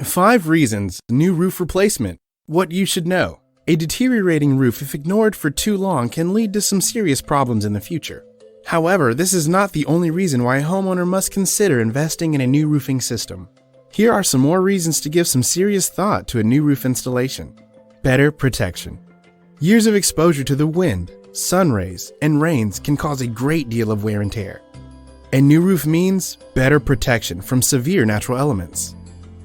5 reasons new roof replacement. What you should know. A deteriorating roof, if ignored for too long, can lead to some serious problems in the future. However, this is not the only reason why a homeowner must consider investing in a new roofing system. Here are some more reasons to give some serious thought to a new roof installation. Better protection. Years of exposure to the wind, sun rays, and rains can cause a great deal of wear and tear. A new roof means better protection from severe natural elements.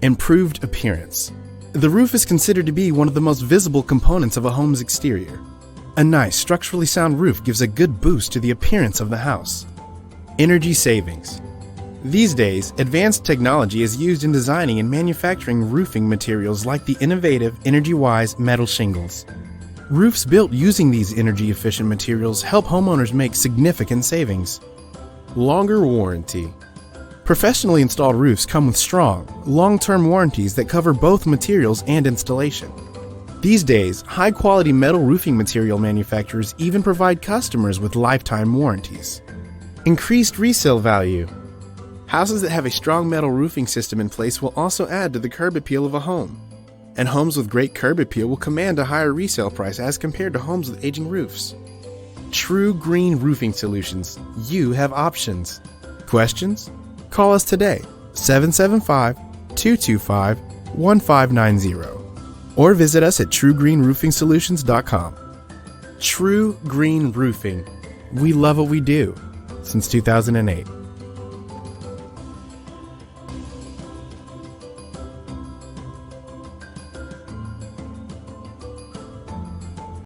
Improved appearance. The roof is considered to be one of the most visible components of a home's exterior. A nice, structurally sound roof gives a good boost to the appearance of the house. Energy savings. These days, advanced technology is used in designing and manufacturing roofing materials like the innovative, energy-wise metal shingles. Roofs built using these energy-efficient materials help homeowners make significant savings. Longer warranty. Professionally installed roofs come with strong, long-term warranties that cover both materials and installation. These days, high-quality metal roofing material manufacturers even provide customers with lifetime warranties. Increased resale value. Houses that have a strong metal roofing system in place will also add to the curb appeal of a home. And homes with great curb appeal will command a higher resale price as compared to homes with aging roofs. True Green Roofing Solutions. You have options. Questions? Call us today, 775-225-1590, or visit us at truegreenroofingsolutions.com. True Green Roofing. We love what we do since 2008.